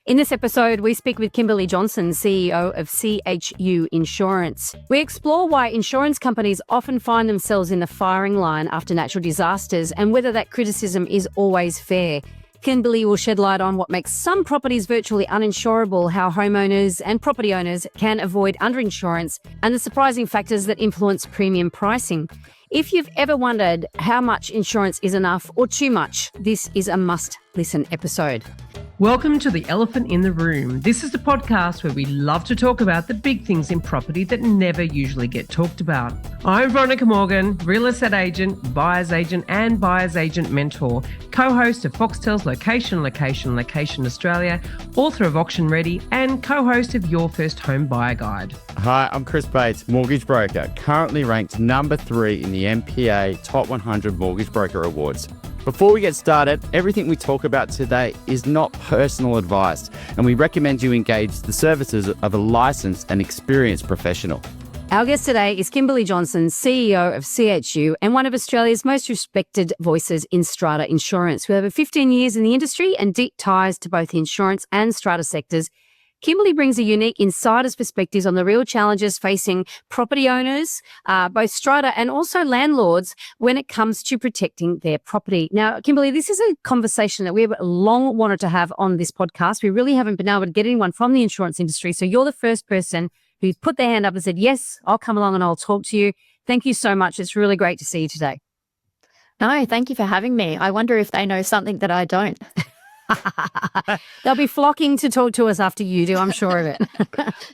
In this episode, we speak with Kimberley Jonsson, CEO of CHU Insurance. We explore why insurance companies often find themselves in the firing line after natural disasters and whether that criticism is always fair. Kimberley will shed light on what makes some properties virtually uninsurable, how homeowners and property owners can avoid underinsurance, and the surprising factors that influence premium pricing. If you've ever wondered how much insurance is enough or too much, this is a must-listen episode. Welcome to The Elephant in the Room. This is the podcast where we love to talk about the big things in property that never usually get talked about. I'm Veronica Morgan, real estate agent, buyer's agent and buyer's agent mentor, co-host of Foxtel's Location Australia, author of Auction Ready and co-host of Your First Home Buyer Guide. Hi, I'm Chris Bates, mortgage broker, currently ranked number 3 in the MPA Top 100 Mortgage Broker Awards. Before we get started, everything we talk about today is not personal advice, and we recommend you engage the services of a licensed and experienced professional. Our guest today is Kimberley Jonsson, CEO of CHU and one of Australia's most respected voices in Strata Insurance. With over 15 years in the industry and deep ties to both the insurance and strata sectors, Kimberley brings a unique insider's perspectives on the real challenges facing property owners, both strata and also landlords, when it comes to protecting their property. Now, Kimberley, this is a conversation that we've long wanted to have on this podcast. We really haven't been able to get anyone from the insurance industry. So you're the first person who's put their hand up and said, yes, I'll come along and I'll talk to you. Thank you so much. It's really great to see you today. No, thank you for having me. I wonder if they know something that I don't. They'll be flocking to talk to us after you do, I'm sure of it.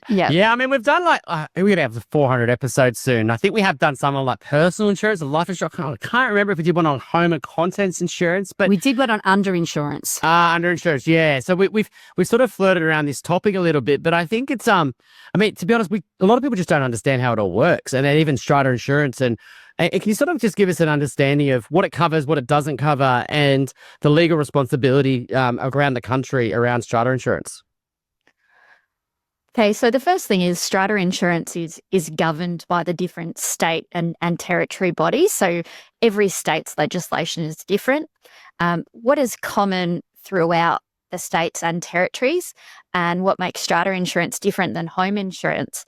Yeah, I mean, we've done we're going to have the 400 episodes soon. I think we have done some on like personal insurance and life insurance. I can't remember if we did one on home and contents insurance, but we did one on underinsurance. Underinsurance, yeah. So we've sort of flirted around this topic a little bit, but I think it's I mean, to be honest, a lot of people just don't understand how it all works, and then even strata insurance and can you sort of just give us an understanding of what it covers, what it doesn't cover, and the legal responsibility around the country around strata insurance? Okay, so the first thing is strata insurance is governed by the different state and territory bodies. So every state's legislation is different. What is common throughout the states and territories, and what makes strata insurance different than home insurance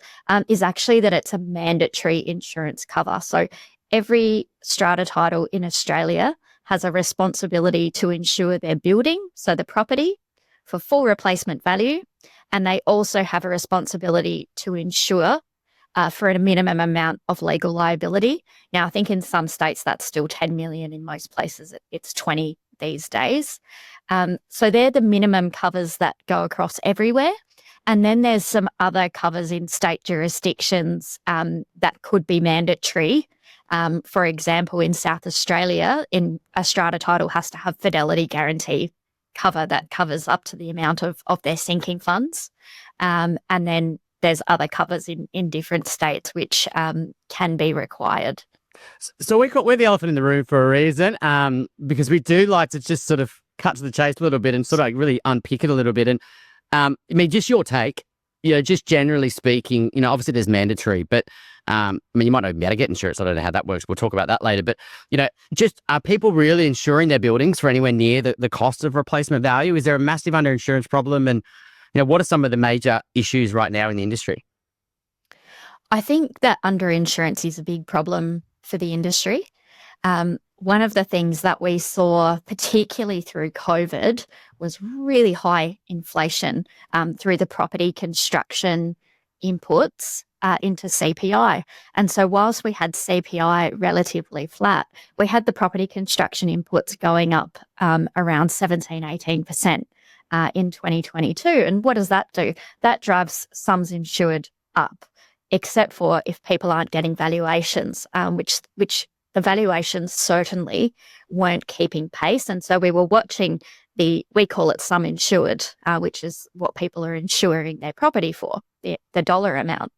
is actually that it's a mandatory insurance cover. So every strata title in Australia has a responsibility to insure their building, so the property, for full replacement value, and they also have a responsibility to insure for a minimum amount of legal liability. Now, I think in some states that's still 10 million. In most places it's 20 these days. So they're the minimum covers that go across everywhere. And then there's some other covers in state jurisdictions that could be mandatory. For example, in South Australia, in a strata title has to have fidelity guarantee cover that covers up to the amount of their sinking funds. And then there's other covers in different states which can be required. So we're the elephant in the room for a reason, because we do like to just sort of cut to the chase a little bit and sort of like really unpick it a little bit. And I mean, just your take, just generally speaking, obviously there's mandatory, but I mean, you might not be able to get insurance. I don't know how that works. We'll talk about that later. But, just are people really insuring their buildings for anywhere near the cost of replacement value? Is there a massive underinsurance problem? And, what are some of the major issues right now in the industry? I think that underinsurance is a big problem for the industry. One of the things that we saw, particularly through COVID, was really high inflation through the property construction inputs into CPI. And so whilst we had CPI relatively flat, we had the property construction inputs going up around 17-18% in 2022. And what does that do? That drives sums insured up, except for if people aren't getting valuations, which the valuations certainly weren't keeping pace. And so we were watching we call it sum insured, which is what people are insuring their property for, the dollar amount.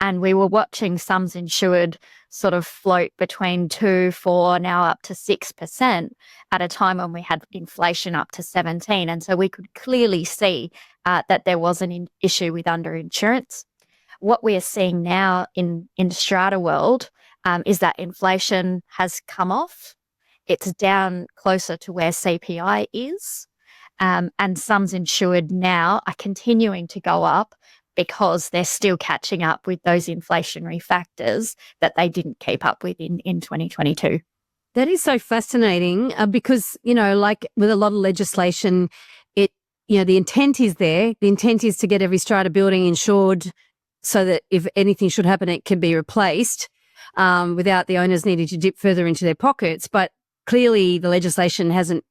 And we were watching sums insured sort of float between 2, 4, now up to 6% at a time when we had inflation up to 17. And so we could clearly see that there was an issue with underinsurance. What we are seeing now in strata world is that inflation has come off. It's down closer to where CPI is. and sums insured now are continuing to go up because they're still catching up with those inflationary factors that they didn't keep up with in 2022. That is so fascinating because, like with a lot of legislation, the intent is there. The intent is to get every strata building insured so that if anything should happen, it can be replaced without the owners needing to dip further into their pockets. But clearly the legislation hasn't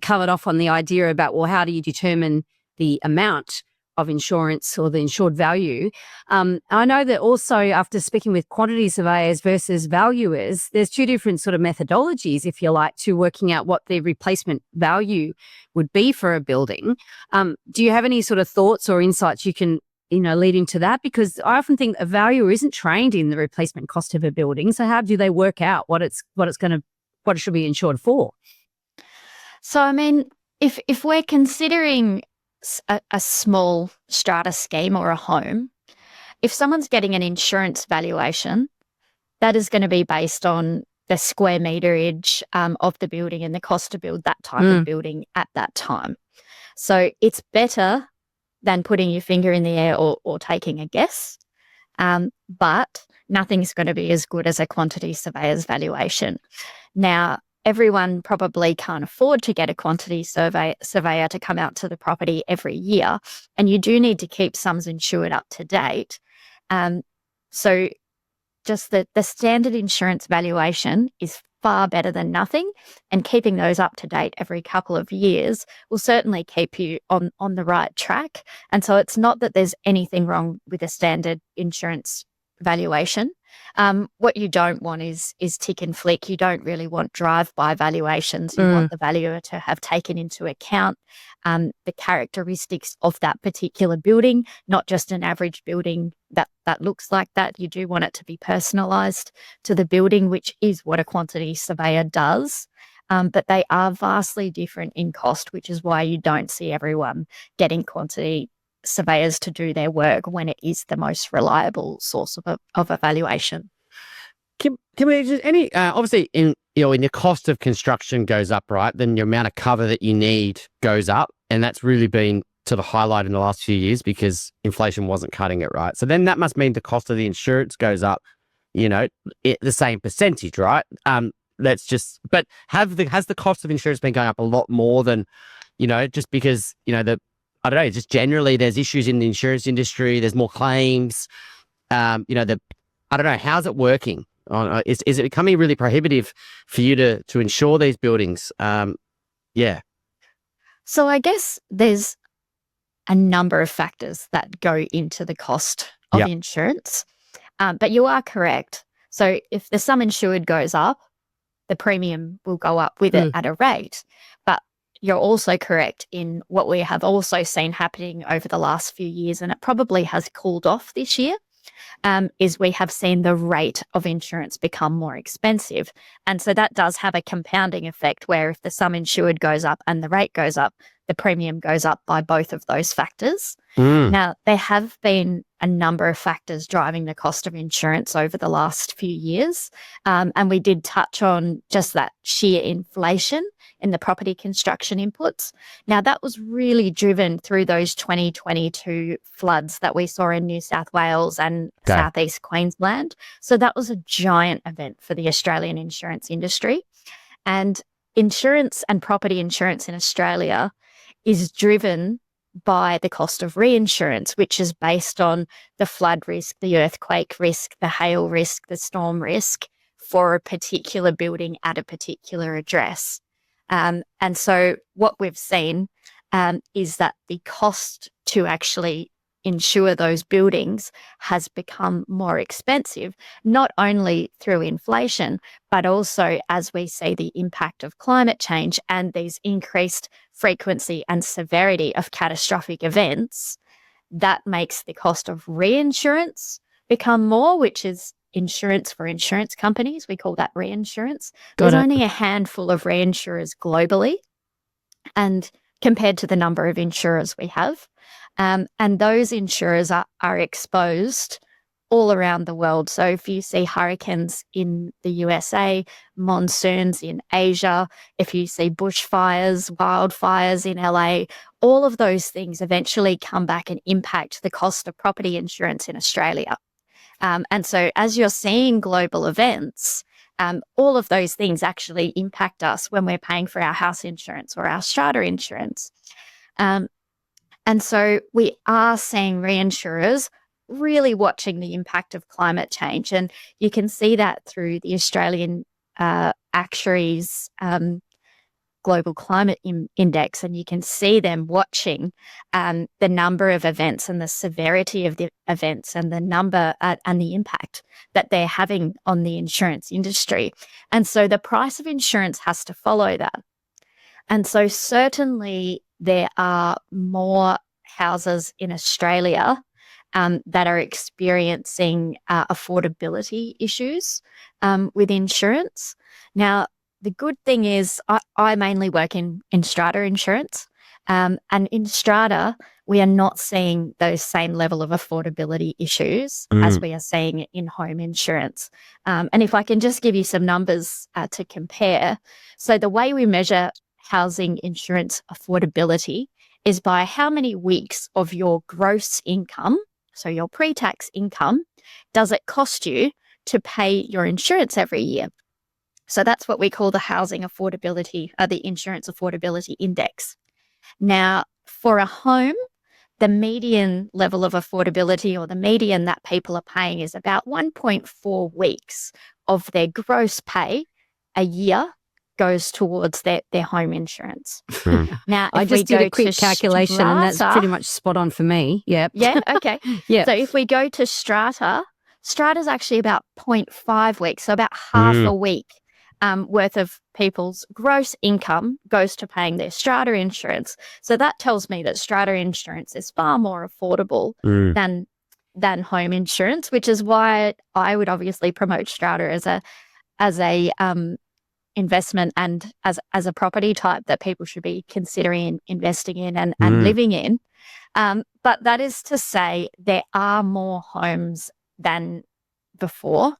covered off on the idea about, well, how do you determine the amount of insurance or the insured value? I know that also after speaking with quantity surveyors versus valuers, there's two different sort of methodologies, if you like, to working out what the replacement value would be for a building. Do you have any sort of thoughts or insights you can lead into that? Because I often think a valuer isn't trained in the replacement cost of a building. So how do they work out what it should be insured for? So, I mean, if we're considering a small strata scheme or a home, if someone's getting an insurance valuation, that is going to be based on the square meterage of the building and the cost to build that type of building at that time. So it's better than putting your finger in the air or taking a guess, but nothing's going to be as good as a quantity surveyor's valuation. Now, everyone probably can't afford to get a quantity surveyor to come out to the property every year, and you do need to keep sums insured up to date. So just the standard insurance valuation is far better than nothing, and keeping those up to date every couple of years will certainly keep you on the right track. And so it's not that there's anything wrong with a standard insurance valuation. What you don't want is tick and flick. You don't really want drive-by valuations. You want the valuer to have taken into account the characteristics of that particular building, not just an average building that looks like that. You do want it to be personalised to the building, which is what a quantity surveyor does. But they are vastly different in cost, which is why you don't see everyone getting quantity surveyors to do their work when it is the most reliable source of evaluation. Can we just obviously in your cost of construction goes up, right? Then your amount of cover that you need goes up, and that's really been sort of highlighted in the last few years because inflation wasn't cutting it, right? So then that must mean the cost of the insurance goes up, the same percentage, right? But has the cost of insurance been going up a lot more than, just because I don't know, just generally there's issues in the insurance industry, there's more claims, I don't know, how's it working? Is it becoming really prohibitive for you to insure these buildings? Yeah. So I guess there's a number of factors that go into the cost of insurance, but you are correct. So if the sum insured goes up, the premium will go up with it at a rate. But you're also correct in what we have also seen happening over the last few years, and it probably has cooled off this year, is we have seen the rate of insurance become more expensive. And so that does have a compounding effect where if the sum insured goes up and the rate goes up, the premium goes up by both of those factors. Now, there have been a number of factors driving the cost of insurance over the last few years. And we did touch on just that sheer inflation in the property construction inputs. Now, that was really driven through those 2022 floods that we saw in New South Wales and Southeast Queensland. So that was a giant event for the Australian insurance industry. And insurance and property insurance in Australia is driven by the cost of reinsurance, which is based on the flood risk, the earthquake risk, the hail risk, the storm risk for a particular building at a particular address. And so what we've seen is that the cost to actually insure those buildings has become more expensive, not only through inflation, but also as we see the impact of climate change and these increased frequency and severity of catastrophic events. That makes the cost of reinsurance become more, which is insurance for insurance companies. We call that reinsurance. There's only a handful of reinsurers globally, and compared to the number of insurers we have. And those insurers are exposed all around the world. So if you see hurricanes in the USA, monsoons in Asia, if you see bushfires, wildfires in LA, all of those things eventually come back and impact the cost of property insurance in Australia. And so as you're seeing global events, all of those things actually impact us when we're paying for our house insurance or our strata insurance. And so we are seeing reinsurers really watching the impact of climate change. And you can see that through the Australian Actuaries Global Climate Index. And you can see them watching the number of events and the severity of the events and the number and the impact that they're having on the insurance industry. And so the price of insurance has to follow that. And so certainly there are more houses in Australia that are experiencing affordability issues with insurance. Now, the good thing is I mainly work in Strata insurance. And in Strata, we are not seeing those same level of affordability issues as we are seeing in home insurance. And if I can just give you some numbers to compare. So the way we measure housing insurance affordability is by how many weeks of your gross income, so your pre-tax income, does it cost you to pay your insurance every year? So that's what we call the housing affordability, the Insurance Affordability Index. Now, for a home, the median level of affordability or the median that people are paying is about 1.4 weeks of their gross pay a year goes towards their home insurance. Now, I just did a quick calculation and that's pretty much spot on for me. Yep. Yeah, okay. Yeah. So if we go to Strata's actually about 0.5 weeks, so about half a week worth of people's gross income goes to paying their Strata insurance. So that tells me that Strata insurance is far more affordable than home insurance, which is why I would obviously promote Strata as a investment and as a property type that people should be considering investing in and living in. But that is to say there are more homes than before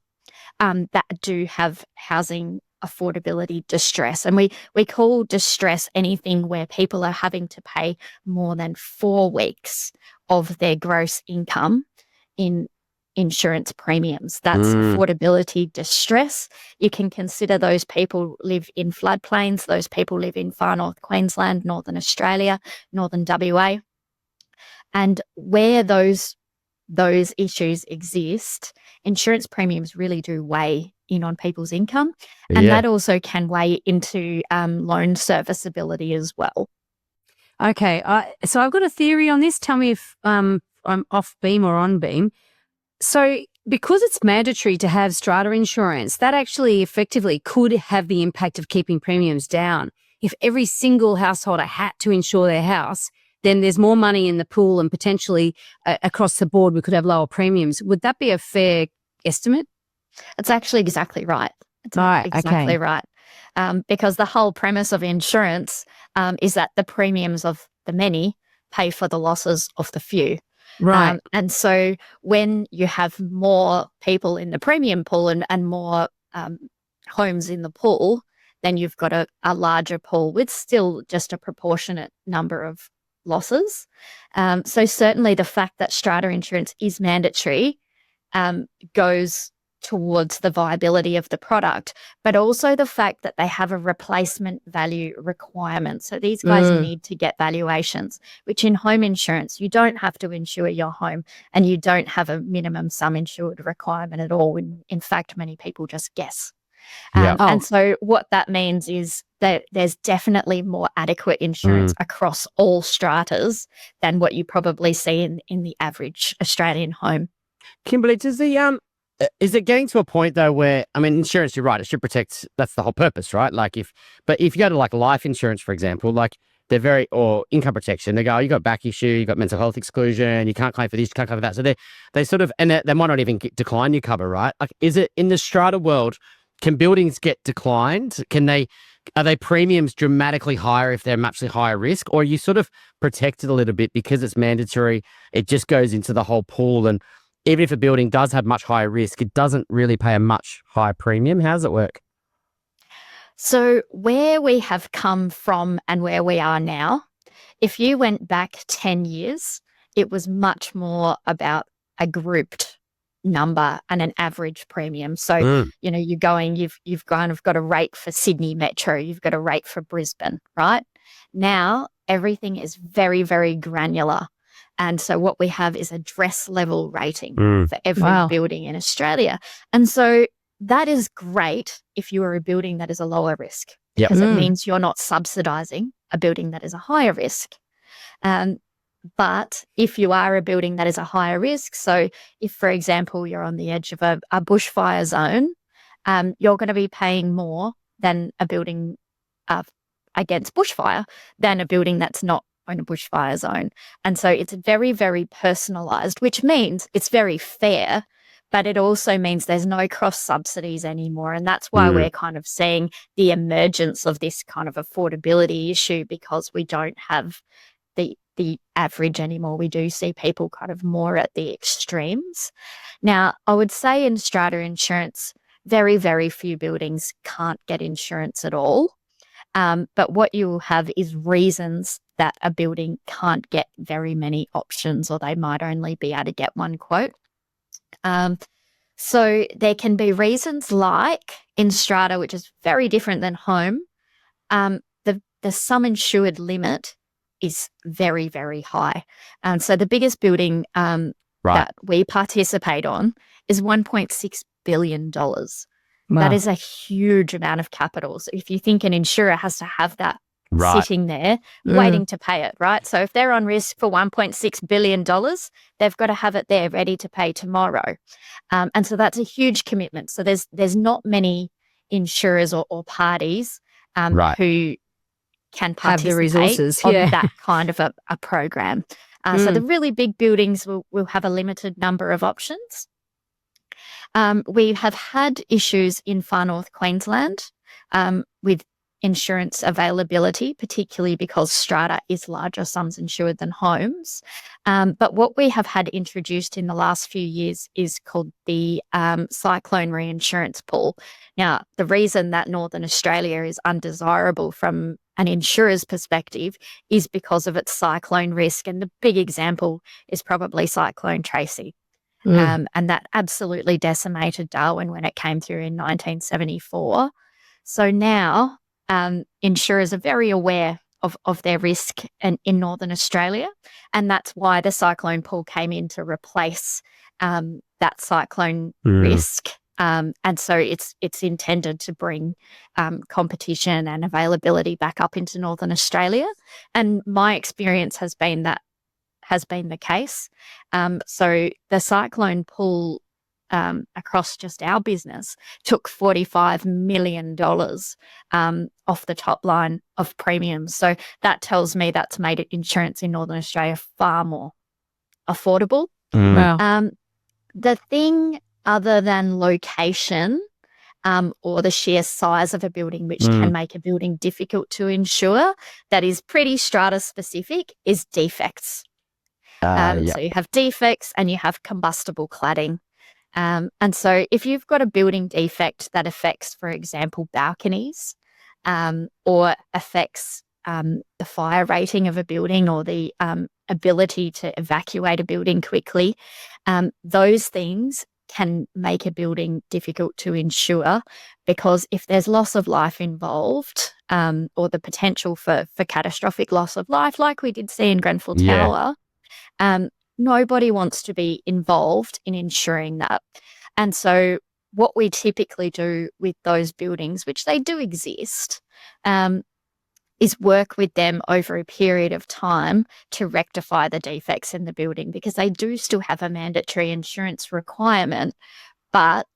that do have housing affordability distress. And we call distress anything where people are having to pay more than 4 weeks of their gross income in insurance premiums. That's affordability distress. You can consider those people live in floodplains, those people live in far north Queensland, Northern Australia, Northern WA. And where those issues exist, insurance premiums really do weigh in on people's income. And that also can weigh into loan serviceability as well. Okay. So I've got a theory on this. Tell me if I'm off beam or on beam. So because it's mandatory to have strata insurance, that actually effectively could have the impact of keeping premiums down. If every single householder had to insure their house, then there's more money in the pool and potentially across the board we could have lower premiums. Would that be a fair estimate? It's actually exactly right. It's exactly right. Because the whole premise of insurance is that the premiums of the many pay for the losses of the few. Right. And so when you have more people in the premium pool and more homes in the pool, then you've got a larger pool with still just a proportionate number of losses. So certainly the fact that strata insurance is mandatory goes towards the viability of the product, but also the fact that they have a replacement value requirement. So these guys need to get valuations, which in home insurance, you don't have to insure your home and you don't have a minimum sum insured requirement at all. In fact, many people just guess. And so what that means is that there's definitely more adequate insurance across all stratas than what you probably see in the average Australian home. Kimberley, is it getting to a point though where, I mean, insurance, you're right, it should protect, that's the whole purpose, right? But if you go to like life insurance, for example, like or income protection, they go, you got back issue, you got mental health exclusion, you can't claim for this, you can't claim for that. So they sort of, and they might not even decline your cover, right? Like, is it in the strata world, can buildings get declined? Are they premiums dramatically higher if they're much higher risk, or are you sort of protected a little bit because it's mandatory? It just goes into the whole pool, and even if a building does have much higher risk, it doesn't really pay a much higher premium. How does it work? So where we have come from and where we are now, if you went back 10 years, it was much more about a grouped number and an average premium. So, you're going, you've kind of got a rate for Sydney Metro, you've got a rate for Brisbane, right? Now, everything is very, very granular. And so what we have is address level rating for every building in Australia. And so that is great if you are a building that is a lower risk, because it means you're not subsidizing a building that is a higher risk. But if you are a building that is a higher risk, so if, for example, you're on the edge of a bushfire zone, you're going to be paying more than a building against bushfire than a building that's not on a bushfire zone. And so it's very, very personalised, which means it's very fair, but it also means there's no cross subsidies anymore. And that's why we're kind of seeing the emergence of this kind of affordability issue, because we don't have the average anymore. We do see people kind of more at the extremes. Now, I would say in Strata Insurance, very, very few buildings can't get insurance at all. But what you will have is reasons that a building can't get very many options, or they might only be able to get one quote. So there can be reasons like in Strata, which is very different than home, the sum insured limit is very, very high. So the biggest building that we participate on is $1.6 billion. Wow. That is a huge amount of capital. So if you think an insurer has to have that sitting there waiting to pay it, right? So if they're on risk for $1.6 billion, they've got to have it there ready to pay tomorrow. And so that's a huge commitment. So there's not many insurers or parties who can participate have the resources on that kind of a program. So the really big buildings will have a limited number of options. We have had issues in far north Queensland with insurance availability, particularly because strata is larger sums insured than homes. But what we have had introduced in the last few years is called the cyclone reinsurance pool. Now, the reason that Northern Australia is undesirable from an insurer's perspective is because of its cyclone risk. And the big example is probably Cyclone Tracy. And that absolutely decimated Darwin when it came through in 1974. So now insurers are very aware of their risk in Northern Australia, and that's why the cyclone pool came in to replace that cyclone risk. And so it's intended to bring competition and availability back up into Northern Australia. And my experience has been that has been the case. So the cyclone pool across just our business took $45 million off the top line of premiums. So that tells me that's made insurance in Northern Australia far more affordable. Wow. The thing other than location or the sheer size of a building, which can make a building difficult to insure, that is pretty strata specific, is defects. So you have defects and you have combustible cladding. And so if you've got a building defect that affects, for example, balconies or affects the fire rating of a building or the ability to evacuate a building quickly, those things can make a building difficult to insure, because if there's loss of life involved or the potential for catastrophic loss of life, like we did see in Grenfell Tower, nobody wants to be involved in ensuring that. And so what we typically do with those buildings, which they do exist, is work with them over a period of time to rectify the defects in the building, because they do still have a mandatory insurance requirement, but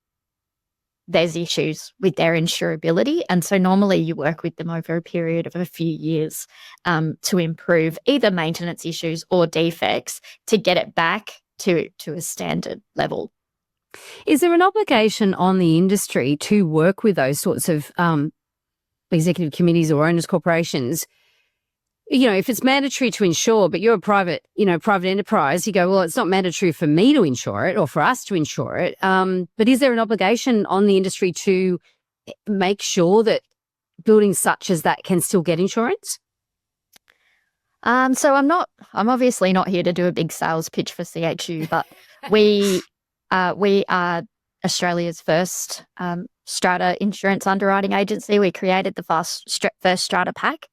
there's issues with their insurability. And so normally you work with them over a period of a few years to improve either maintenance issues or defects to get it back to a standard level. Is there an obligation on the industry to work with those sorts of executive committees or owners' corporations if it's mandatory to insure, but you're a private enterprise, you go, well, it's not mandatory for me to insure it or for us to insure it. But is there an obligation on the industry to make sure that buildings such as that can still get insurance? So I'm obviously not here to do a big sales pitch for CHU, but we are Australia's first strata insurance underwriting agency. We created the first strata pack.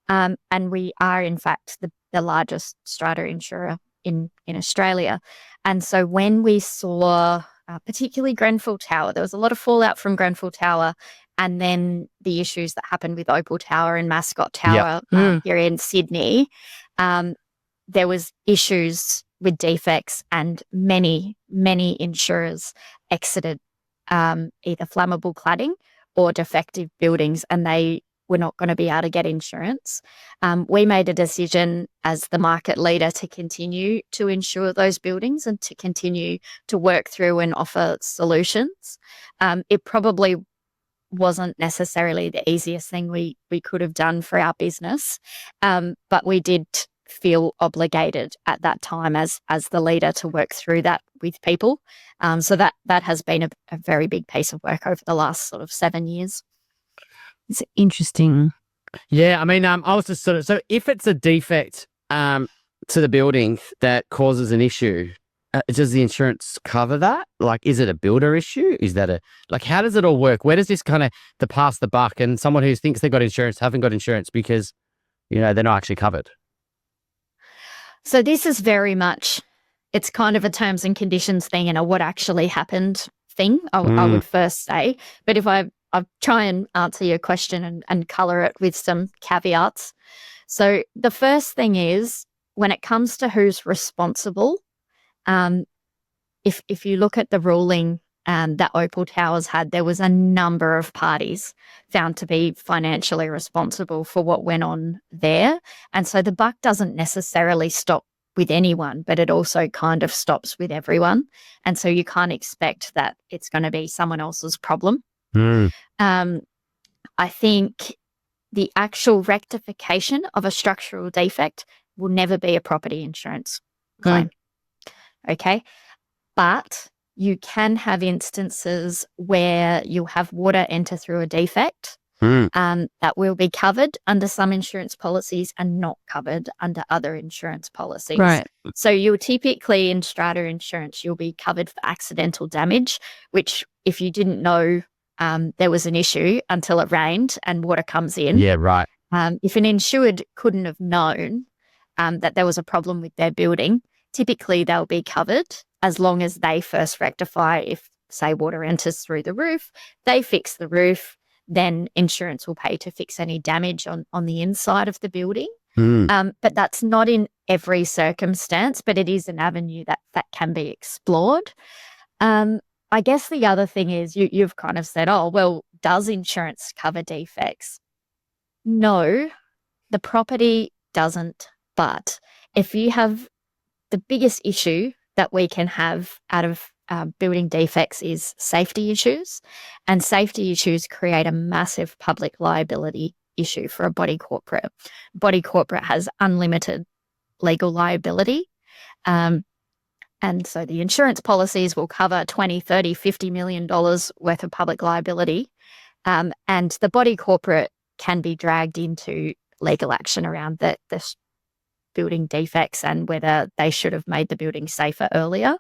And we are, in fact, the largest strata insurer in Australia. And so when we saw, particularly Grenfell Tower, there was a lot of fallout from Grenfell Tower, and then the issues that happened with Opal Tower and Mascot Tower here in Sydney, there was issues with defects, and many, many insurers exited either flammable cladding or defective buildings, and they were not going to be able to get insurance. We made a decision as the market leader to continue to insure those buildings and to continue to work through and offer solutions. It probably wasn't necessarily the easiest thing we could have done for our business, but we did feel obligated at that time as the leader to work through that with people. So that has been a very big piece of work over the last sort of 7 years. It's interesting. Yeah, I mean, I was just so if it's a defect to the building that causes an issue, does the insurance cover that? Like, is it a builder issue? Is that how does it all work? Where does this kind of pass the buck and someone who thinks they've got insurance haven't got insurance because, they're not actually covered? So this is very much, it's kind of a terms and conditions thing and a what actually happened thing, I would first say. But if I'll try and answer your question and colour it with some caveats. So the first thing is, when it comes to who's responsible, if you look at the ruling that Opal Towers had, there was a number of parties found to be financially responsible for what went on there. And so the buck doesn't necessarily stop with anyone, but it also kind of stops with everyone. And so you can't expect that it's going to be someone else's problem. I think the actual rectification of a structural defect will never be a property insurance claim. Okay. But you can have instances where you'll have water enter through a defect that will be covered under some insurance policies and not covered under other insurance policies. Right. So you'll typically, in strata insurance, you'll be covered for accidental damage, which if you didn't know there was an issue until it rained and water comes in. Yeah, right. If an insured couldn't have known that there was a problem with their building, typically they'll be covered as long as they first rectify. If, say, water enters through the roof, they fix the roof, then insurance will pay to fix any damage on the inside of the building. But that's not in every circumstance, but it is an avenue that can be explored. I guess the other thing is you've kind of said, oh, well, does insurance cover defects? No, the property doesn't. But if you have, the biggest issue that we can have out of building defects is safety issues, and safety issues create a massive public liability issue for a body corporate. Body corporate has unlimited legal liability. And so the insurance policies will cover $20, $30, $50 million worth of public liability. And the body corporate can be dragged into legal action around the building defects and whether they should have made the building safer earlier.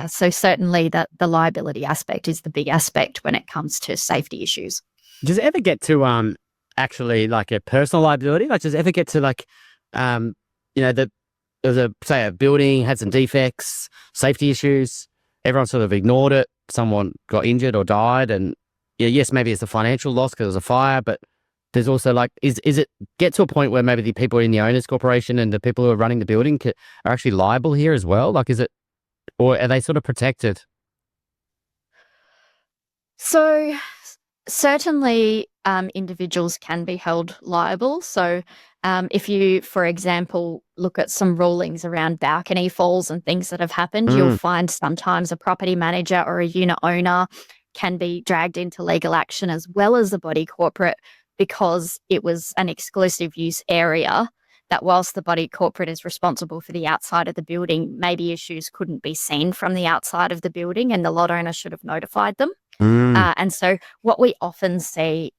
So certainly the liability aspect is the big aspect when it comes to safety issues. Does it ever get to actually like a personal liability? Like, does it ever get to there's a building had some defects, safety issues, everyone sort of ignored it, someone got injured or died, and yes, maybe it's a financial loss because there's a fire, but there's also is it get to a point where maybe the people in the owners corporation and the people who are running the building are actually liable here as well? Like, is it, or are they sort of protected? So certainly individuals can be held liable. So if you, for example, look at some rulings around balcony falls and things that have happened, you'll find sometimes a property manager or a unit owner can be dragged into legal action as well as the body corporate, because it was an exclusive use area, that whilst the body corporate is responsible for the outside of the building, maybe issues couldn't be seen from the outside of the building and the lot owner should have notified them. And so what we often see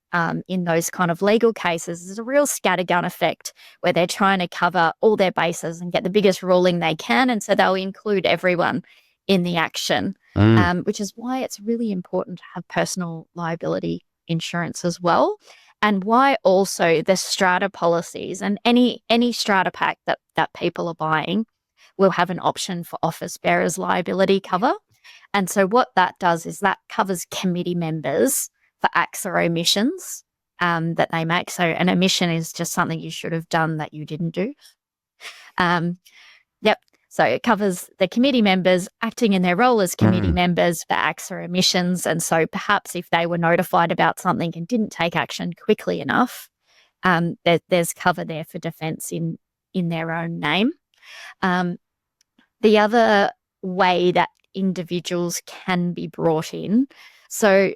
in those kind of legal cases is a real scattergun effect where they're trying to cover all their bases and get the biggest ruling they can. And so they'll include everyone in the action, which is why it's really important to have personal liability insurance as well. And why also the strata policies and any strata pack that people are buying will have an option for office bearers liability cover. And so what that does is that covers committee members for acts or omissions that they make. So an omission is just something you should have done that you didn't do. So it covers the committee members acting in their role as committee members for acts or omissions. And so perhaps if they were notified about something and didn't take action quickly enough, there's cover there for defence in their own name. The other way that individuals can be brought in. So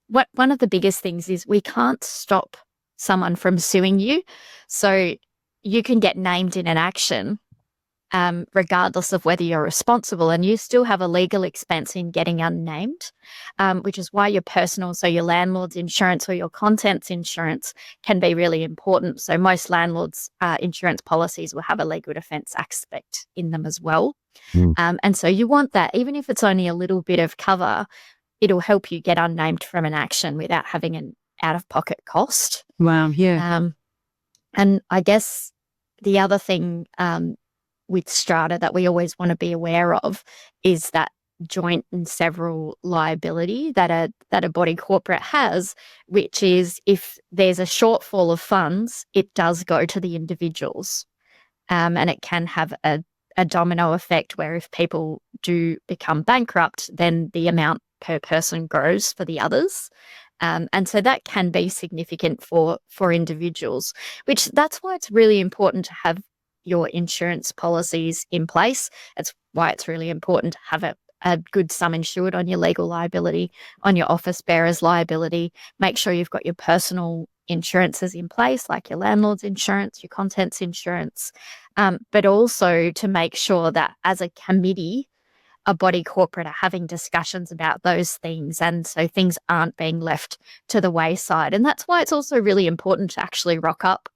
one of the biggest things is we can't stop someone from suing you. So you can get named in an action regardless of whether you're responsible, and you still have a legal expense in getting unnamed, which is why your personal, so your landlord's insurance or your contents insurance can be really important. So most landlords' insurance policies will have a legal defence aspect in them as well. And so you want that, even if it's only a little bit of cover, it'll help you get unnamed from an action without having an out-of-pocket cost. Wow, yeah. And I guess the other thing with strata that we always want to be aware of is that joint and several liability that a body corporate has, which is if there's a shortfall of funds, it does go to the individuals. And it can have a domino effect where if people do become bankrupt, then the amount per person grows for the others. And so that can be significant for individuals, which that's why it's really important to have your insurance policies in place. That's why it's really important to have a good sum insured on your legal liability, on your office bearer's liability. Make sure you've got your personal insurances in place, like your landlord's insurance, your contents insurance, but also to make sure that as a committee, a body corporate are having discussions about those things, and so things aren't being left to the wayside. And that's why it's also really important to actually rock up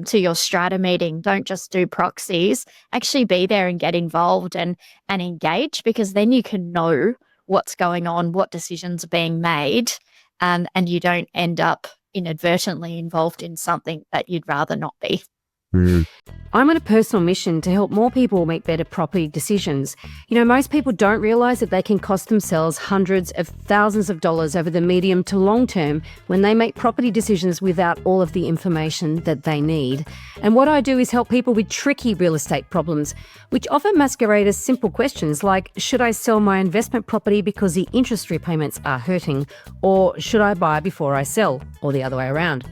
to your strata meeting. Don't just do proxies, actually be there and get involved and engage, because then you can know what's going on, what decisions are being made, and you don't end up inadvertently involved in something that you'd rather not be. I'm on a personal mission to help more people make better property decisions. You know, most people don't realise that they can cost themselves hundreds of thousands of dollars over the medium to long term when they make property decisions without all of the information that they need. And what I do is help people with tricky real estate problems, which often masquerade as simple questions like, should I sell my investment property because the interest repayments are hurting? Or should I buy before I sell? Or the other way around.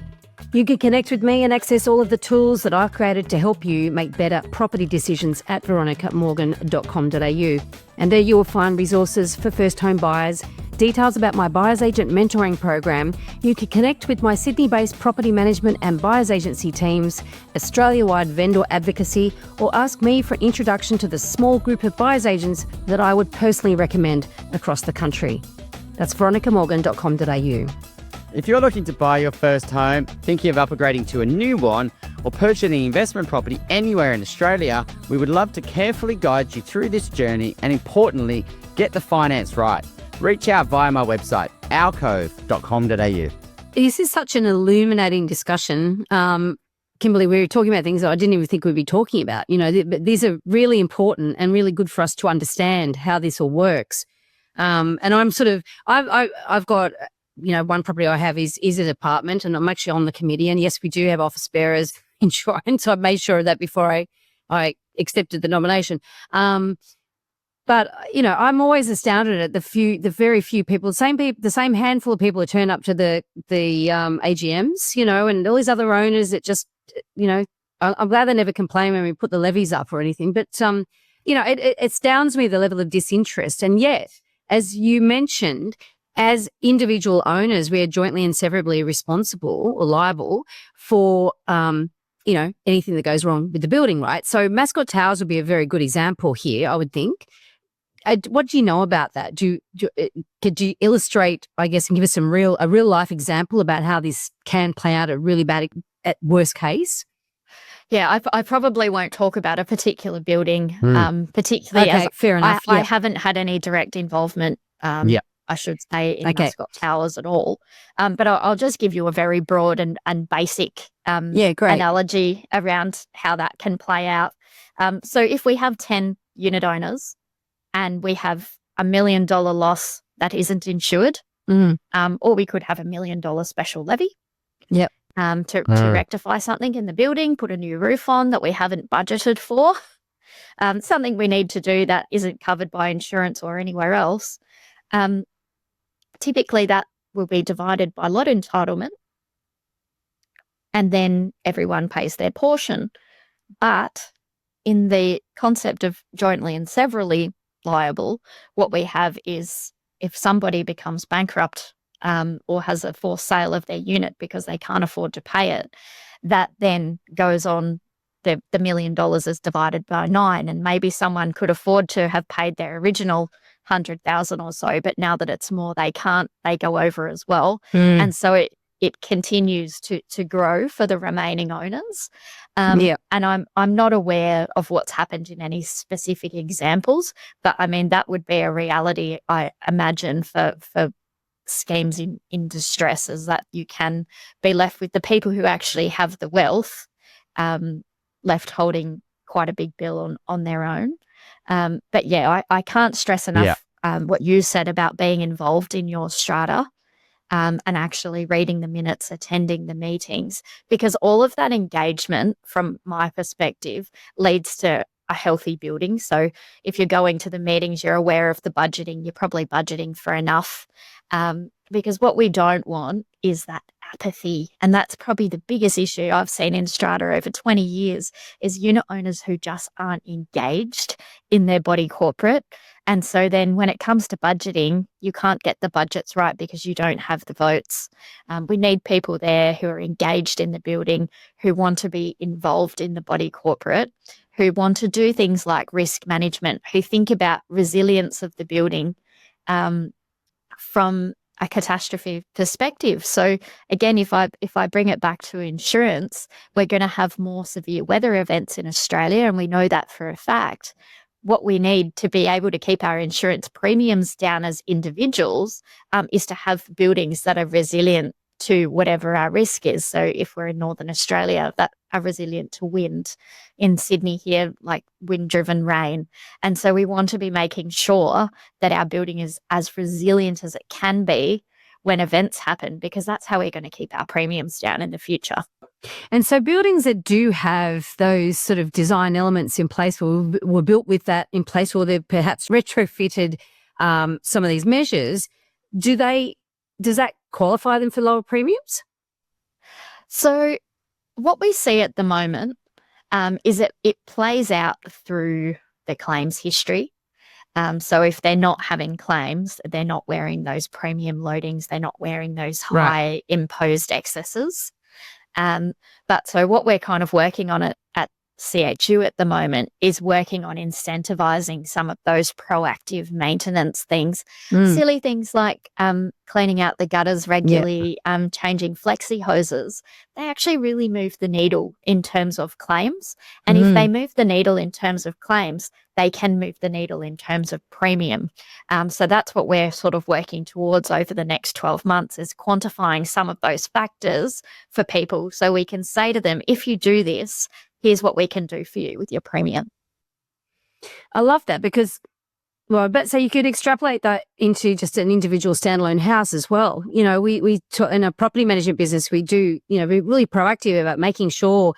You can connect with me and access all of the tools that I've created to help you make better property decisions at veronicamorgan.com.au. And there you will find resources for first home buyers, details about my buyer's agent mentoring program. You can connect with my Sydney-based property management and buyer's agency teams, Australia-wide vendor advocacy, or ask me for introduction to the small group of buyer's agents that I would personally recommend across the country. That's veronicamorgan.com.au. If you're looking to buy your first home, thinking of upgrading to a new one, or purchasing an investment property anywhere in Australia, we would love to carefully guide you through this journey and, importantly, get the finance right. Reach out via my website, alcove.com.au. This is such an illuminating discussion. Kimberley, we were talking about things that I didn't even think we'd be talking about. You know, but these are really important and really good for us to understand how this all works. And I've got, you know, one property I have is an apartment, and I'm actually on the committee. And yes, we do have office bearers insurance. I made sure of that before I accepted the nomination. But you know, I'm always astounded at the very few people, the same handful of people who turn up to the AGMs, you know, and all these other owners that just, you know, I'm glad they never complain when we put the levies up or anything. But you know, it astounds me the level of disinterest. And yet, as you mentioned, as individual owners, we are jointly and severally responsible or liable for, anything that goes wrong with the building, right? So Mascot Towers would be a very good example here, I would think. What do you know about that? Could you illustrate, I guess, and give us a real life example about how this can play out at really bad, at worst case? Yeah, I probably won't talk about a particular building, particularly as fair enough. I haven't had any direct involvement, I should say, in Mascot Towers at all. But I'll just give you a very broad and basic analogy around how that can play out. So if we have 10 unit owners and we have $1 million loss that isn't insured, or we could have $1 million special levy. Yep. To rectify something in the building, put a new roof on that we haven't budgeted for, something we need to do that isn't covered by insurance or anywhere else. Typically that will be divided by lot entitlement, and then everyone pays their portion. But in the concept of jointly and severally liable, what we have is if somebody becomes bankrupt or has a forced sale of their unit because they can't afford to pay it, that then goes on, the $1 million is divided by 9, and maybe someone could afford to have paid their original 100,000 or so, but now that it's more, they can't, they go over as well. And so it continues to grow for the remaining owners. And I'm not aware of what's happened in any specific examples, but I mean, that would be a reality, I imagine, for schemes in distress, is that you can be left with the people who actually have the wealth left holding quite a big bill on their own. But yeah, I can't stress enough what you said about being involved in your strata and actually reading the minutes, attending the meetings, because all of that engagement, from my perspective, leads to a healthy building. So if you're going to the meetings, you're aware of the budgeting, you're probably budgeting for enough, because what we don't want is that apathy. And that's probably the biggest issue I've seen in Strata over 20 years, is unit owners who just aren't engaged in their body corporate. And so then when it comes to budgeting, you can't get the budgets right because you don't have the votes. We need people there who are engaged in the building, who want to be involved in the body corporate, who want to do things like risk management, who think about resilience of the building from a catastrophe perspective. So again, if I bring it back to insurance, we're going to have more severe weather events in Australia, and we know that for a fact. What we need to be able to keep our insurance premiums down as individuals is to have buildings that are resilient to whatever our risk is. So if we're in Northern Australia, that are resilient to wind. In Sydney here, like wind-driven rain. And so we want to be making sure that our building is as resilient as it can be when events happen, because that's how we're going to keep our premiums down in the future. And so buildings that do have those sort of design elements in place, or were built with that in place, or they've perhaps retrofitted some of these measures, does that qualify them for lower premiums? So what we see at the moment is that it plays out through the claims history. So if they're not having claims, they're not wearing those premium loadings, they're not wearing those high imposed excesses. But so what we're kind of working on at CHU at the moment is working on incentivizing some of those proactive maintenance things, silly things like cleaning out the gutters regularly, changing flexi hoses. They actually really move the needle in terms of claims. And if they move the needle in terms of claims, they can move the needle in terms of premium. So that's what we're sort of working towards over the next 12 months, is quantifying some of those factors for people, so we can say to them, if you do this, here's what we can do for you with your premium. I love that, because, well, but so you could extrapolate that into just an individual standalone house as well. You know, we in a property management business, we do, we're really proactive about making sure,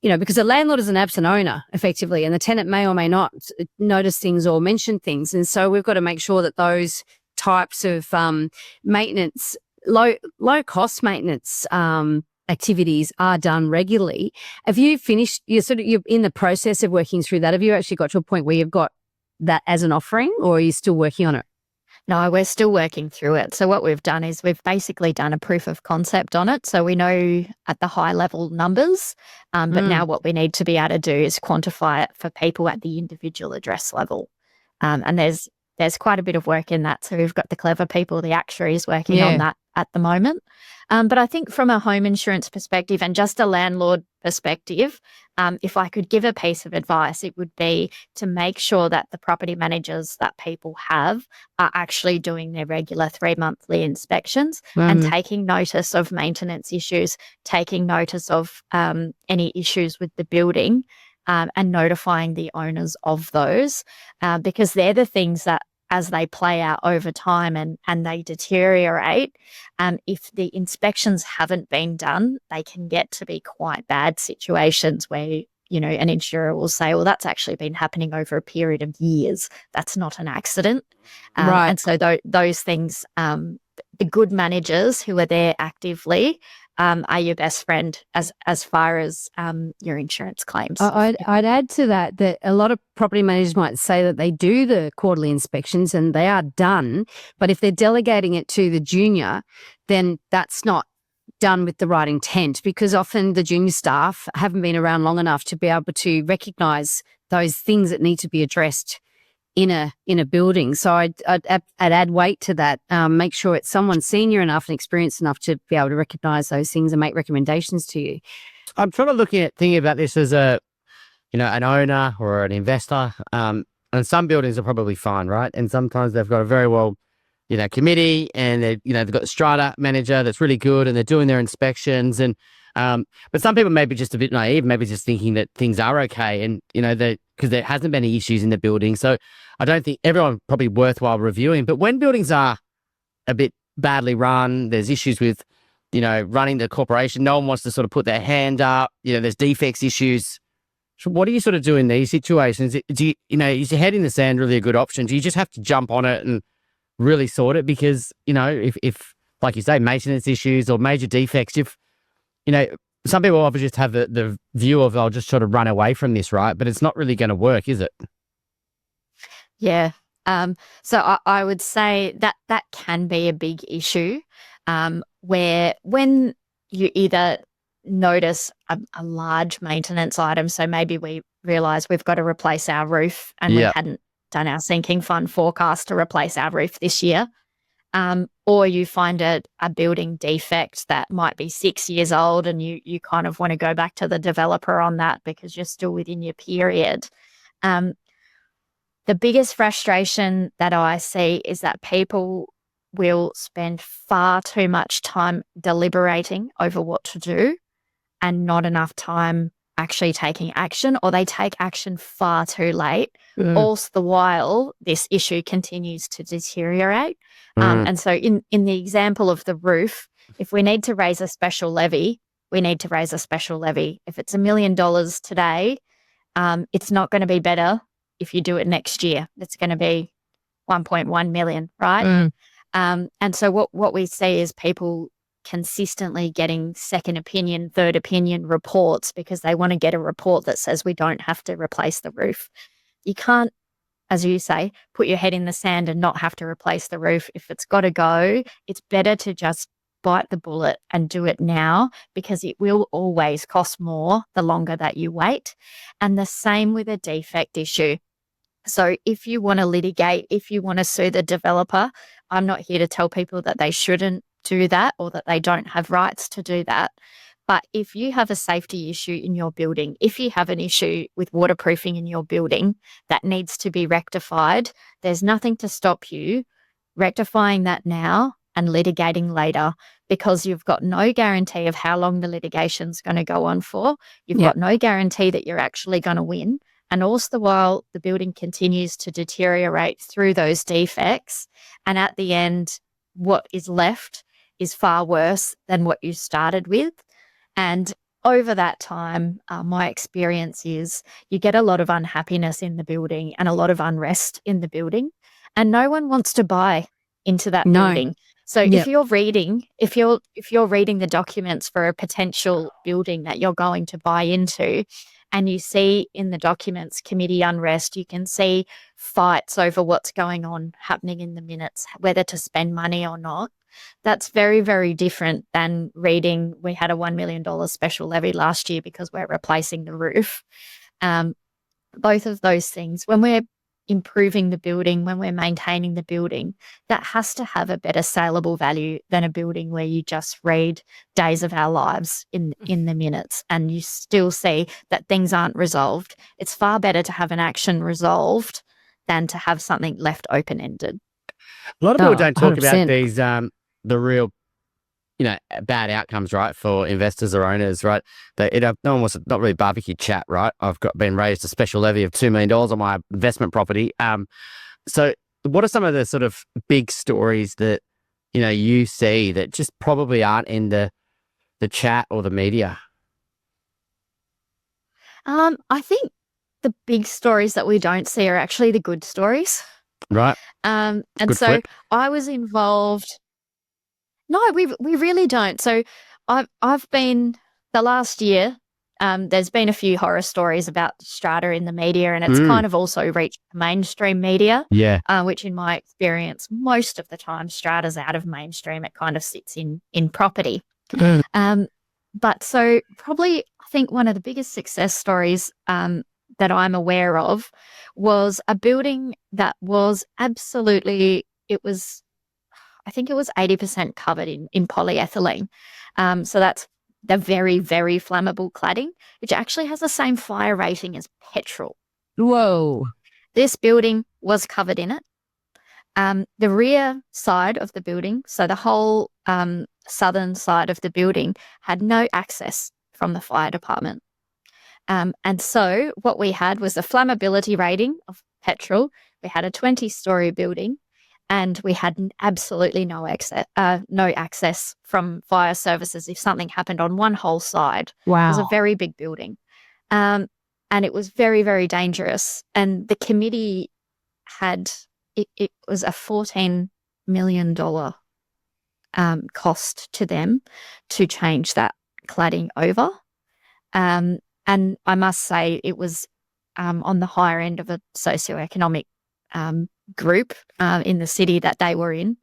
because the landlord is an absent owner effectively, and the tenant may or may not notice things or mention things. And so we've got to make sure that those types of maintenance, low cost maintenance activities are done regularly. Have you finished, you're in the process of working through that? Have you actually got to a point where you've got that as an offering, or are you still working on it? No, we're still working through it. So what we've done is we've basically done a proof of concept on it. So we know at the high level numbers, but now what we need to be able to do is quantify it for people at the individual address level. And there's quite a bit of work in that. So we've got the clever people, the actuaries working on that at the moment. But I think from a home insurance perspective and just a landlord perspective, if I could give a piece of advice, it would be to make sure that the property managers that people have are actually doing their regular 3-monthly inspections and taking notice of maintenance issues, taking notice of any issues with the building, and notifying the owners of those, because they're the things that, as they play out over time and they deteriorate, if the inspections haven't been done, they can get to be quite bad situations where, an insurer will say, well, that's actually been happening over a period of years. That's not an accident. Right. And so those things, the good managers who are there actively are your best friend as far as your insurance claims. I'd add to that a lot of property managers might say that they do the quarterly inspections and they are done, but if they're delegating it to the junior, then that's not done with the right intent, because often the junior staff haven't been around long enough to be able to recognise those things that need to be addressed in a building. So I'd add weight to that. Make sure it's someone senior enough and experienced enough to be able to recognise those things and make recommendations to you. I'm sort of thinking about this as an owner or an investor. And some buildings are probably fine, right? And sometimes they've got a very well, committee, and they've got the Strata manager that's really good, and they're doing their inspections. And but some people may be just a bit naive, maybe just thinking that things are okay, and because there hasn't been any issues in the building. So I don't think everyone probably worthwhile reviewing. But when buildings are a bit badly run, there's issues with running the corporation. No one wants to sort of put their hand up. There's defects issues. So what do you sort of do in these situations? Is your head in the sand really a good option? Do you just have to jump on it and really sort it? Because if like you say, maintenance issues or major defects, some people obviously just have the view of, I'll just sort of run away from this, right? But it's not really going to work, is it? Yeah. So I would say that can be a big issue, where when you either notice a large maintenance item, so maybe we realise we've got to replace our roof and we hadn't done our sinking fund forecast to replace our roof this year, or you find a building defect that might be 6 years old and you kind of want to go back to the developer on that because you're still within your period. The biggest frustration that I see is that people will spend far too much time deliberating over what to do and not enough time actually taking action, or they take action far too late. All the while, this issue continues to deteriorate. And so in the example of the roof, if we need to raise a special levy, we need to raise a special levy. If it's $1 million today, it's not going to be better if you do it next year. It's going to be 1.1 million, right? And so what we see is people consistently getting second opinion, third opinion reports because they want to get a report that says we don't have to replace the roof. You can't, as you say, put your head in the sand and not have to replace the roof. If it's got to go, it's better to just bite the bullet and do it now, because it will always cost more the longer that you wait. And the same with a defect issue. So if you want to litigate, if you want to sue the developer, I'm not here to tell people that they shouldn't do that or that they don't have rights to do that. But if you have a safety issue in your building, if you have an issue with waterproofing in your building that needs to be rectified, there's nothing to stop you rectifying that now and litigating later, because you've got no guarantee of how long the litigation's going to go on for. You've got no guarantee that you're actually going to win. And also the while the building continues to deteriorate through those defects. And at the end, what is left is far worse than what you started with. And over that time, my experience is you get a lot of unhappiness in the building and a lot of unrest in the building, and no one wants to buy into that building. So if you're reading the documents for a potential building that you're going to buy into, and you see in the documents committee unrest, you can see fights over what's going on happening in the minutes, whether to spend money or not. That's very, very different than reading we had a $1 million special levy last year because we're replacing the roof. Both of those things, when we're improving the building, when we're maintaining the building, that has to have a better saleable value than a building where you just read days of our lives in the minutes and you still see that things aren't resolved. It's far better to have an action resolved than to have something left open-ended. A lot of people don't talk 100%. about these, the real, bad outcomes, right, for investors or owners, right? No one wants to, not really barbecue chat, right? Been raised a special levy of $2 million on my investment property. So what are some of the sort of big stories that, you see that just probably aren't in the chat or the media? I think the big stories that we don't see are actually the good stories. Right. And Good so flip. I was involved. No, we really don't. So I've been the last year. There's been a few horror stories about Strata in the media, and it's kind of also reached mainstream media. Yeah. Which, in my experience, most of the time, Strata's out of mainstream. It kind of sits in property. But so probably, I think one of the biggest success stories that I'm aware of was a building that was absolutely. I think it was 80% covered in polyethylene. So that's the very, very flammable cladding, which actually has the same fire rating as petrol. Whoa. This building was covered in it. The rear side of the building, so the whole southern side of the building, had no access from the fire department. And so what we had was a flammability rating of petrol. We had a 20-story building. And we had absolutely no access from fire services if something happened on one whole side. Wow. It was a very big building. And it was very, very dangerous. And the committee had, it was a $14 million cost to them to change that cladding over. And I must say it was on the higher end of a socioeconomic group in the city that they were in.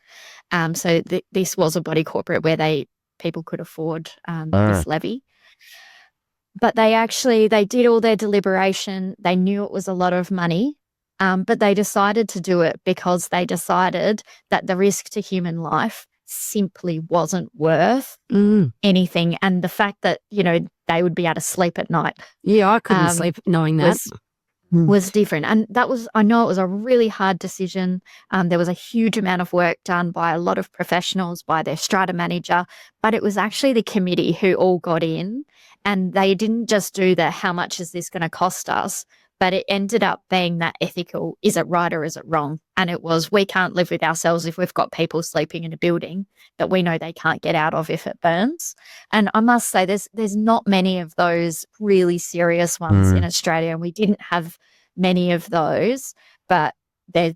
So this was a body corporate where people could afford this levy. But they did all their deliberation. They knew it was a lot of money, but they decided to do it because they decided that the risk to human life simply wasn't worth anything. And the fact that, they would be able to sleep at night. Yeah, I couldn't sleep knowing that. Was different. And I know it was a really hard decision. There was a huge amount of work done by a lot of professionals, by their strata manager, but it was actually the committee who all got in, and they didn't just do the how much is this going to cost us, but it ended up being that ethical, is it right or is it wrong? And it was, we can't live with ourselves if we've got people sleeping in a building that we know they can't get out of if it burns. And I must say, there's not many of those really serious ones in Australia, and we didn't have many of those, but that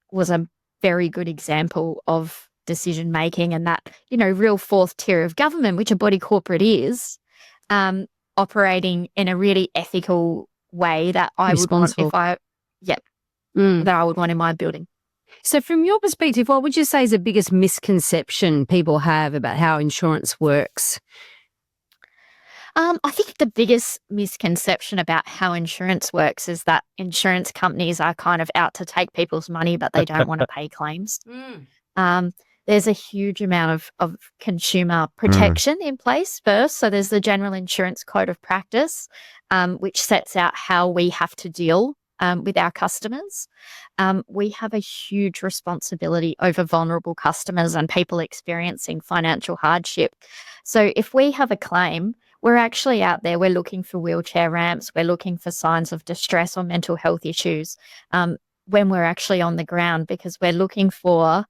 was a very good example of decision making, and that, real fourth tier of government, which a body corporate is, operating in a really ethical way that I would want that I would want in my building. So from your perspective, what would you say is the biggest misconception people have about how insurance works? I think the biggest misconception about how insurance works is that insurance companies are kind of out to take people's money, but they don't want to pay claims. There's a huge amount of consumer protection in place first. So there's the General Insurance Code of Practice, which sets out how we have to deal with our customers. We have a huge responsibility over vulnerable customers and people experiencing financial hardship. So if we have a claim, we're actually out there, we're looking for wheelchair ramps, we're looking for signs of distress or mental health issues when we're actually on the ground, because we're looking for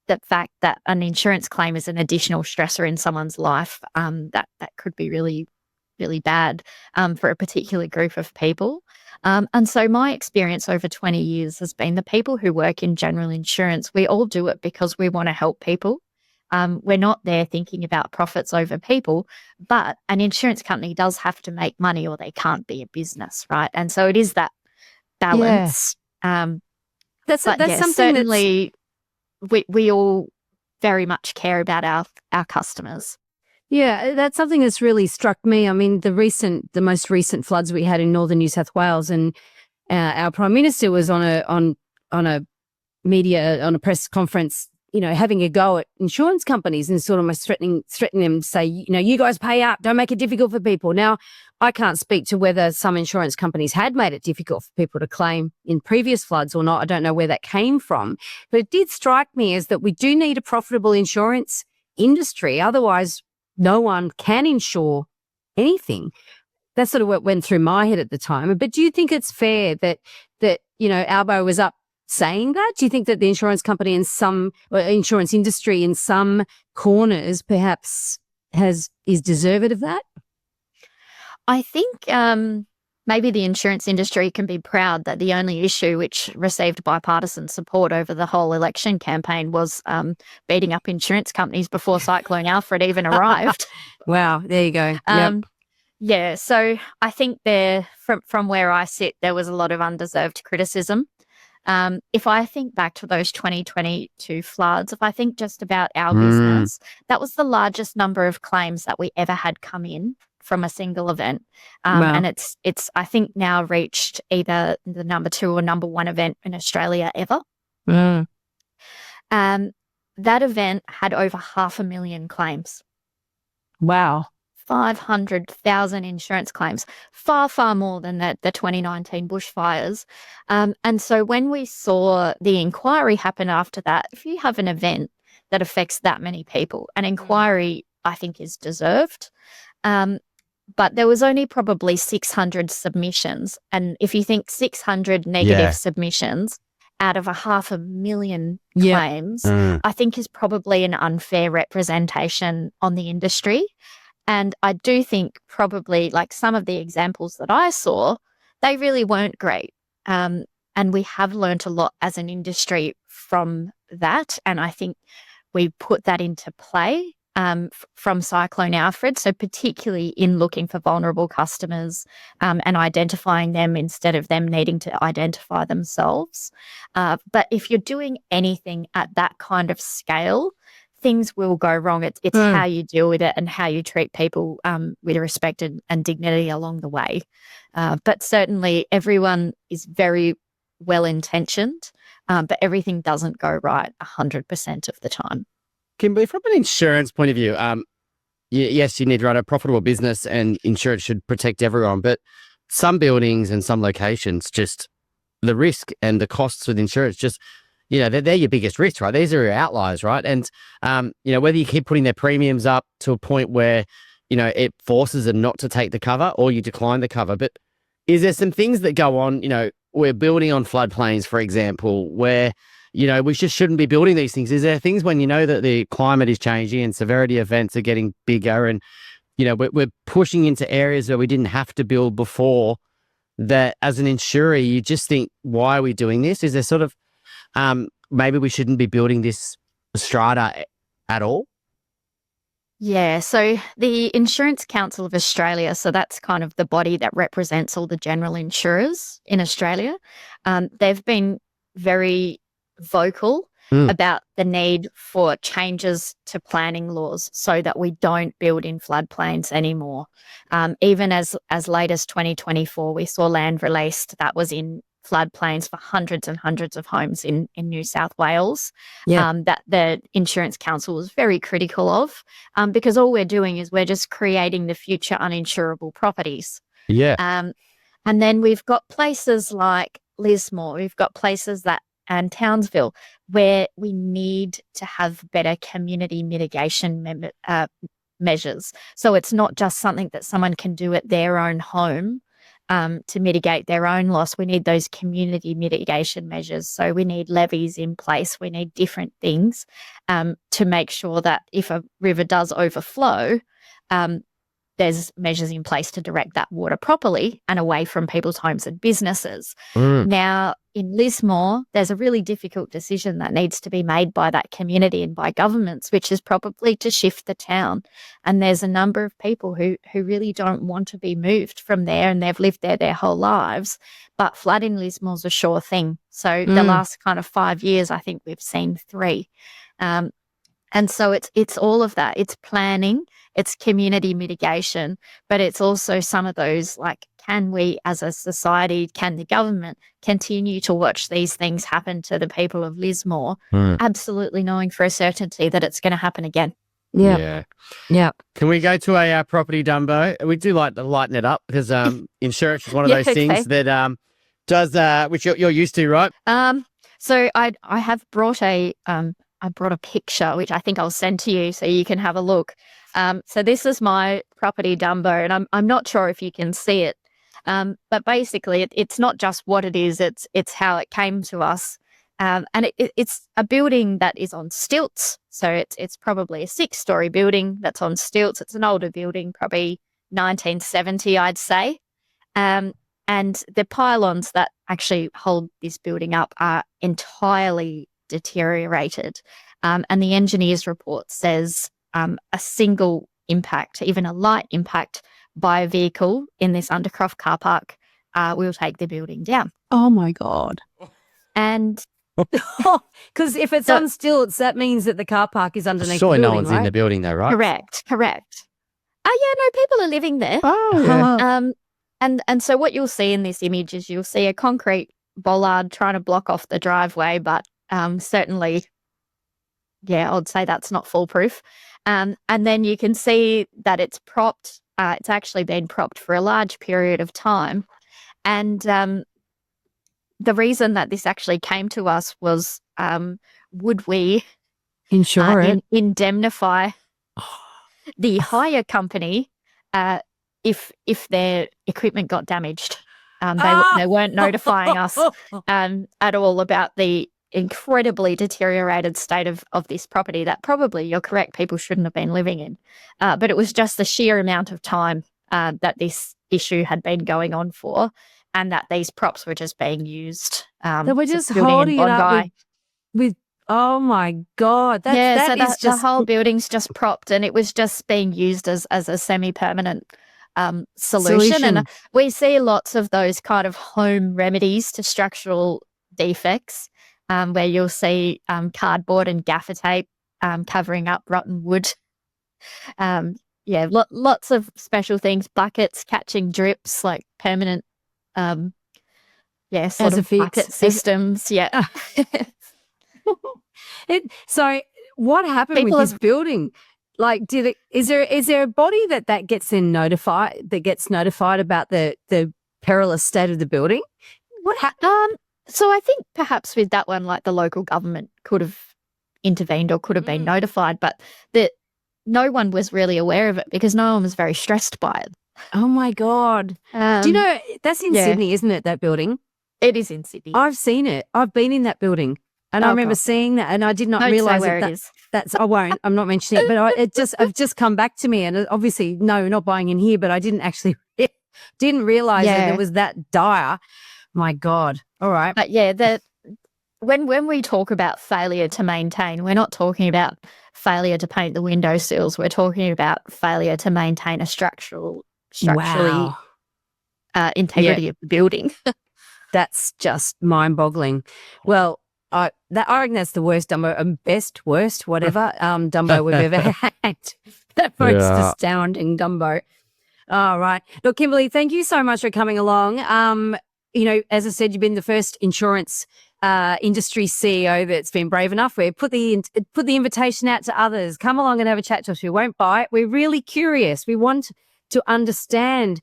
the fact that an insurance claim is an additional stressor in someone's life that could be really, really bad for a particular group of people. And so my experience over 20 years has been the people who work in general insurance, we all do it because we want to help people. We're not there thinking about profits over people, but an insurance company does have to make money or they can't be a business, right? And so it is that balance. That's something certainly we all very much care about our customers. Yeah, that's something that's really struck me. I mean, the most recent floods we had in northern New South Wales, and our Prime Minister was on a press conference, having a go at insurance companies and sort of almost threatening them to say, you guys pay up, don't make it difficult for people. Now, I can't speak to whether some insurance companies had made it difficult for people to claim in previous floods or not. I don't know where that came from, but it did strike me as that we do need a profitable insurance industry. Otherwise, no one can insure anything. That's sort of what went through my head at the time. But do you think it's fair that Albo was up saying that? Do you think that the insurance company insurance industry in some corners perhaps is deserving of that? I think maybe the insurance industry can be proud that the only issue which received bipartisan support over the whole election campaign was beating up insurance companies before Cyclone Alfred even arrived. Wow, there you go. Yep. Yeah, so I think from where I sit, there was a lot of undeserved criticism. If I think back to those 2022 floods, if I think just about our business, that was the largest number of claims that we ever had come in from a single event. Wow. And it's I think now reached either the number 2 or number 1 event in Australia ever. That event had over 500,000 claims. Wow. 500,000 insurance claims, far, far more than the 2019 bushfires. And so when we saw the inquiry happen after that, if you have an event that affects that many people, an inquiry, I think, is deserved. But there was only probably 600 submissions. And if you think 600 negative submissions out of 500,000 claims, I think is probably an unfair representation on the industry. And I do think probably like some of the examples that I saw, they really weren't great. And we have learnt a lot as an industry from that. And I think we put that into play from Cyclone Alfred. So particularly in looking for vulnerable customers and identifying them instead of them needing to identify themselves. But if you're doing anything at that kind of scale, things will go wrong. It's how you deal with it and how you treat people with respect and dignity along the way. But certainly everyone is very well-intentioned, but everything doesn't go right 100% of the time. Kimberley, from an insurance point of view, yes, you need to run a profitable business and insurance should protect everyone, but some buildings and some locations, just the risk and the costs with insurance just, they're your biggest risk, right? These are your outliers, right? And, whether you keep putting their premiums up to a point where, it forces them not to take the cover or you decline the cover. But is there some things that go on, we're building on floodplains, for example, where, we just shouldn't be building these things? Is there things when you know that the climate is changing and severity events are getting bigger and, we're pushing into areas where we didn't have to build before, that as an insurer, you just think, why are we doing this? Is there sort of, maybe we shouldn't be building this strata at all? Yeah, so the Insurance Council of Australia, so that's kind of the body that represents all the general insurers in Australia. They've been very vocal about the need for changes to planning laws so that we don't build in floodplains anymore. Even as late as 2024, we saw land released that was in floodplains for hundreds and hundreds of homes in New South Wales, that the Insurance Council was very critical of, because all we're doing is we're just creating the future uninsurable properties. And then we've got places like Lismore, we've got places and Townsville, where we need to have better community mitigation measures. So it's not just something that someone can do at their own home to mitigate their own loss. We need those community mitigation measures. So we need levies in place. We need different things to make sure that if a river does overflow, there's measures in place to direct that water properly and away from people's homes and businesses. Now, in Lismore, there's a really difficult decision that needs to be made by that community and by governments, which is probably to shift the town. And there's a number of people who really don't want to be moved from there, and they've lived there their whole lives. But flood in Lismore's a sure thing. So the last kind of 5 years, I think we've seen 3. And so it's all of that. It's planning, it's community mitigation, but it's also some of those, like, can we as a society, can the government continue to watch these things happen to the people of Lismore, absolutely knowing for a certainty that it's going to happen again? Yeah. Yeah. Can we go to a property, Dumbo? We do like to lighten it up because insurance is one of those things that does, which you're used to, right? So I have brought I brought a picture, which I think I'll send to you so you can have a look. So this is my property, Dumbo, and I'm not sure if you can see it. But basically, it's not just what it is; it's how it came to us. And it's a building that is on stilts. So it's probably a 6-story building that's on stilts. It's an older building, probably 1970, I'd say. And the pylons that actually hold this building up are entirely deteriorated. And the engineer's report says a single impact, even a light impact by a vehicle in this Undercroft car park will take the building down. Oh, my God. And because if it's on stilts, that means that the car park is underneath the building, no one's right? in the building though, right? Correct. Oh, yeah, no, people are living there. Oh, yeah. And so what you'll see in this image is you'll see a concrete bollard trying to block off the driveway, but certainly, yeah, I'd say that's not foolproof. And then you can see that it's propped. It's actually been propped for a large period of time. And the reason that this actually came to us was, would we Insure it. indemnify the hire company if their equipment got damaged? They weren't notifying us at all about the incredibly deteriorated state of this property that probably, you're correct, people shouldn't have been living in. But it was just the sheer amount of time that this issue had been going on for, and that these props were just being used. They were just holding it up with oh my God. The whole building's just propped, and it was just being used as a semi-permanent solution. And we see lots of those kind of home remedies to structural defects, where you'll see cardboard and gaffer tape covering up rotten wood. Lots of special things, buckets catching drips, like permanent sort of bucket systems. Yeah. So what happened with this building? Like, is there a body that gets notified about the perilous state of the building? What happened? So I think perhaps with that one, like, the local government could have intervened or could have been notified, but no one was really aware of it because no one was very stressed by it. Oh my God. Do you know, that's in Sydney, isn't it, that building? It is in Sydney. I've seen it. I've been in that building. And I remember seeing that, and I did not realise where it is. That's. I won't. I'm not mentioning it, but I've just come back to me, and obviously, no, not buying in here. But I didn't realise that it was that dire. My God. All right. But yeah, when we talk about failure to maintain, we're not talking about failure to paint the windowsills. We're talking about failure to maintain a structurally integrity of the building. That's just mind-boggling. Well, I reckon that's the worst Dumbo, worst, whatever, Dumbo we've ever had. That most astounding Dumbo. All right. Look, Kimberley, thank you so much for coming along. As I said, you've been the first insurance industry CEO that's been brave enough. We put the invitation out to others. Come along and have a chat to us. We won't buy it. We're really curious. We want to understand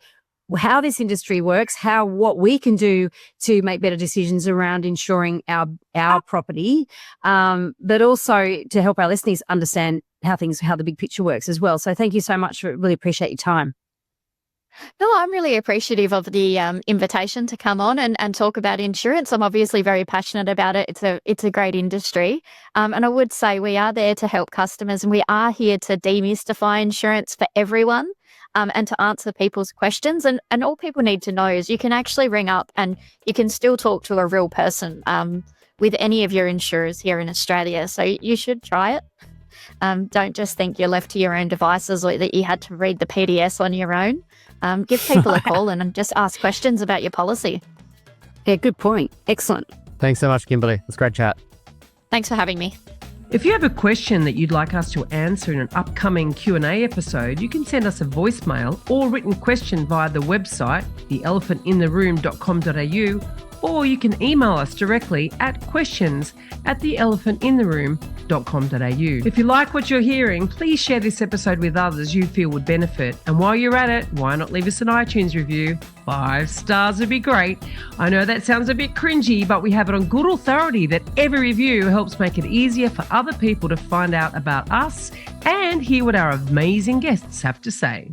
how this industry works, what we can do to make better decisions around insuring our property, but also to help our listeners understand how the big picture works as well. So thank you so much. Really appreciate your time. No, I'm really appreciative of the invitation to come on and talk about insurance. I'm obviously very passionate about it. It's a great industry. And I would say we are there to help customers, and we are here to demystify insurance for everyone. and to answer people's questions. And all people need to know is you can actually ring up and you can still talk to a real person with any of your insurers here in Australia. So you should try it. Don't just think you're left to your own devices or that you had to read the PDS on your own. Give people a call and just ask questions about your policy. Yeah, good point. Excellent. Thanks so much, Kimberley. It's a great chat. Thanks for having me. If you have a question that you'd like us to answer in an upcoming Q&A episode, you can send us a voicemail or written question via the website, theelephantintheroom.com.au, or you can email us directly at questions@theelephantintheroom.com.au. If you like what you're hearing, please share this episode with others you feel would benefit. And while you're at it, why not leave us an iTunes review? 5 stars would be great. I know that sounds a bit cringy, but we have it on good authority that every review helps make it easier for other people to find out about us and hear what our amazing guests have to say.